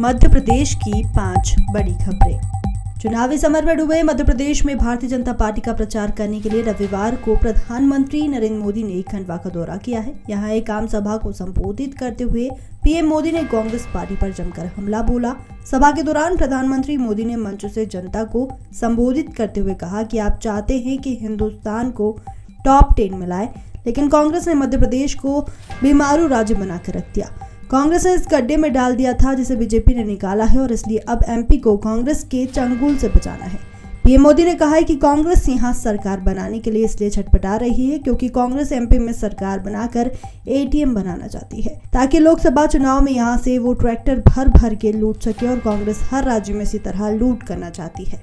मध्य प्रदेश की 5 बड़ी खबरें। चुनावी समर में डूबे मध्य प्रदेश में भारतीय जनता पार्टी का प्रचार करने के लिए रविवार को प्रधानमंत्री नरेंद्र मोदी ने खंडवा का दौरा किया है। यहां एक आम सभा को संबोधित करते हुए पीएम मोदी ने कांग्रेस पार्टी पर जमकर हमला बोला। सभा के दौरान प्रधानमंत्री मोदी ने मंच से जनता को संबोधित करते हुए कहा कि आप चाहते हैं कि हिंदुस्तान को टॉप 10 में लाए, लेकिन कांग्रेस ने मध्य प्रदेश को बीमारू राज्य बनाकर रख दिया। कांग्रेस ने इस गड्ढे में डाल दिया था जिसे बीजेपी ने निकाला है और इसलिए अब एमपी को कांग्रेस के चंगुल से बचाना है। पीएम मोदी ने कहा है कि कांग्रेस यहां सरकार बनाने के लिए इसलिए छटपटा रही है क्योंकि कांग्रेस एमपी में सरकार बनाकर एटीएम बनाना चाहती है ताकि लोकसभा चुनाव में यहां से वो ट्रैक्टर भर भर के लूट सके और कांग्रेस हर राज्य में इसी तरह लूट करना चाहती है।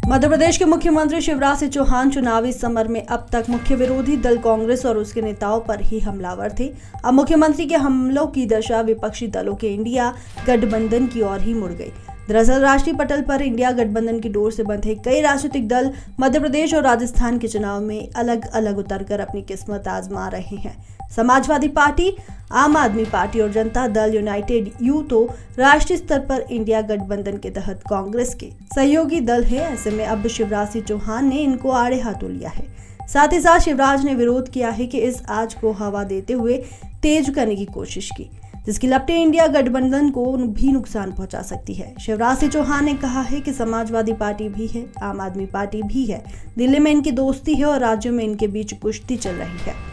मध्य प्रदेश के मुख्यमंत्री शिवराज सिंह चौहान चुनावी समर में अब तक मुख्य विरोधी दल कांग्रेस और उसके नेताओं पर ही हमलावर थे। अब मुख्यमंत्री के हमलों की दशा विपक्षी दलों के इंडिया गठबंधन की ओर ही मुड़ गई। दरअसल राष्ट्रीय पटल पर इंडिया गठबंधन की डोर से बंधे कई राजनीतिक दल मध्य प्रदेश और राजस्थान के चुनाव में अलग अलग उतरकर अपनी किस्मत आजमा रहे हैं। समाजवादी पार्टी, आम आदमी पार्टी और जनता दल यूनाइटेड यू तो राष्ट्रीय स्तर पर इंडिया गठबंधन के तहत कांग्रेस के सहयोगी दल है। ऐसे में अब शिवराज सिंह चौहान ने इनको आड़े हाथों लिया है। साथ ही साथ शिवराज ने विरोध किया है कि इस आग को हवा देते हुए तेज करने की कोशिश की, जिसकी लपटें इंडिया गठबंधन को भी नुकसान पहुंचा सकती है। शिवराज सिंह चौहान ने कहा है कि समाजवादी पार्टी भी है, आम आदमी पार्टी भी है, दिल्ली में इनकी दोस्ती है और राज्यों में इनके बीच कुश्ती चल रही है।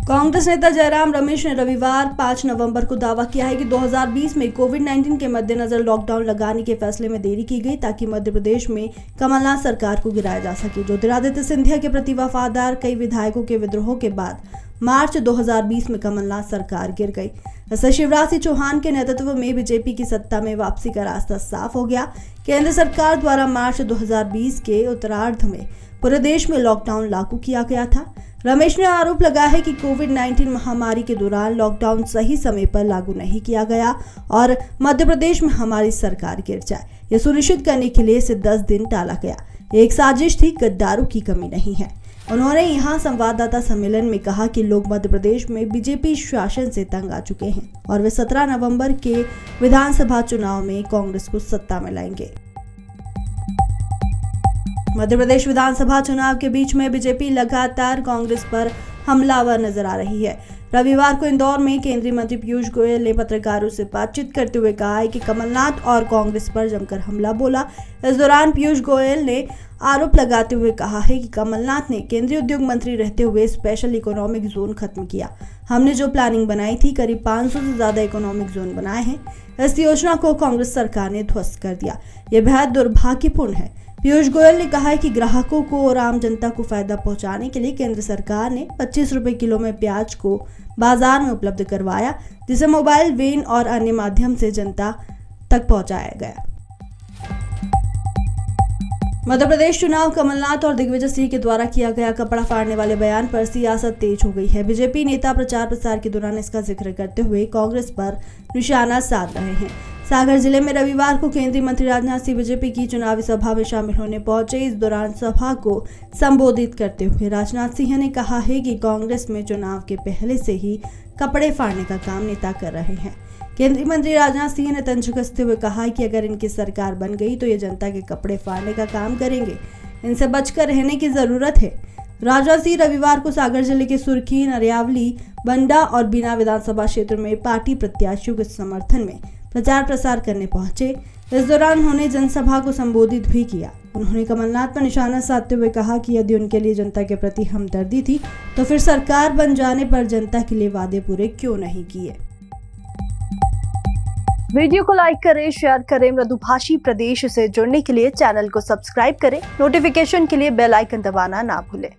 कांग्रेस नेता जयराम रमेश ने रविवार 5 नवंबर को दावा किया है कि 2020 में कोविड-19 के मद्देनजर लॉकडाउन लगाने के फैसले में देरी की गई ताकि मध्य प्रदेश में कमलनाथ सरकार को गिराया जा सके। ज्योतिरादित्य सिंधिया के प्रति वफादार कई विधायकों के विद्रोह के बाद मार्च 2020 में कमलनाथ सरकार गिर गई। ऐसे शिवराज सिंह चौहान के नेतृत्व में बीजेपी की सत्ता में वापसी का रास्ता साफ हो गया। केंद्र सरकार द्वारा मार्च 2020 के उत्तरार्ध में पूरे देश में लॉकडाउन लागू किया गया था। रमेश ने आरोप लगाया है कि कोविड-19 महामारी के दौरान लॉकडाउन सही समय पर लागू नहीं किया गया और मध्य प्रदेश में हमारी सरकार गिर जाए, यह सुनिश्चित करने के लिए इसे 10 दिन टाला गया। एक साजिश थी, गद्दारों की कमी नहीं है। उन्होंने यहां संवाददाता सम्मेलन में कहा कि लोग मध्य प्रदेश में बीजेपी शासन से तंग आ चुके हैं और वे 17 नवंबर के विधानसभा चुनाव में कांग्रेस को सत्ता में लाएंगे। मध्य प्रदेश विधानसभा चुनाव के बीच में बीजेपी लगातार कांग्रेस पर हमलावर नजर आ रही है। रविवार को इंदौर में केंद्रीय मंत्री पीयूष गोयल ने पत्रकारों से बातचीत करते हुए कहा है कि कमलनाथ और कांग्रेस पर जमकर हमला बोला। इस दौरान पीयूष गोयल ने आरोप लगाते हुए कहा है कि कमलनाथ ने केंद्रीय उद्योग मंत्री रहते हुए स्पेशल इकोनॉमिक जोन खत्म किया। हमने जो प्लानिंग बनाई थी, करीब 500 से ज्यादा इकोनॉमिक जोन बनाए हैं। इस योजना को कांग्रेस सरकार ने ध्वस्त कर दिया। यह बेहद दुर्भाग्यपूर्ण है। पीयूष गोयल ने कहा है कि ग्राहकों को और आम जनता को फायदा पहुंचाने के लिए केंद्र सरकार ने 25 रुपए किलो में प्याज को बाजार में उपलब्ध करवाया, जिसे मोबाइल वैन और अन्य माध्यम से जनता तक पहुंचाया गया। मध्य प्रदेश चुनाव कमलनाथ और दिग्विजय सिंह के द्वारा किया गया कपड़ा फाड़ने वाले बयान पर सियासत तेज हो गई है। बीजेपी नेता प्रचार प्रसार के दौरान इसका जिक्र करते हुए कांग्रेस पर निशाना साध रहे हैं। सागर जिले में रविवार को केंद्रीय मंत्री राजनाथ सिंह बीजेपी की चुनावी सभा में शामिल होने पहुंचे। इस दौरान सभा को संबोधित करते हुए राजनाथ सिंह ने कहा है कि कांग्रेस में चुनाव के पहले से ही कपड़े फाड़ने का काम नेता कर रहे हैं। केंद्रीय मंत्री राजनाथ सिंह ने तंज कसते हुए कहा कि अगर इनकी सरकार बन गई तो ये जनता के कपड़े फाड़ने का काम करेंगे, इनसे बचकर रहने की जरूरत है। राजनाथ सिंह रविवार को सागर जिले के सुर्खी, नरियावली, बंडा और बीना विधानसभा क्षेत्र में पार्टी प्रत्याशियों के समर्थन में प्रचार प्रसार करने पहुंचे। इस दौरान उन्होंने जनसभा को संबोधित भी किया। उन्होंने कमलनाथ पर निशाना साधते हुए कहा कि यदि उनके लिए जनता के प्रति हमदर्दी थी तो फिर सरकार बन जाने पर जनता के लिए वादे पूरे क्यों नहीं किए। वीडियो को लाइक करें, शेयर करें। मृदुभाषी प्रदेश से जुड़ने के लिए चैनल को सब्सक्राइब करें। नोटिफिकेशन के लिए बेल आइकन दबाना ना भूलें।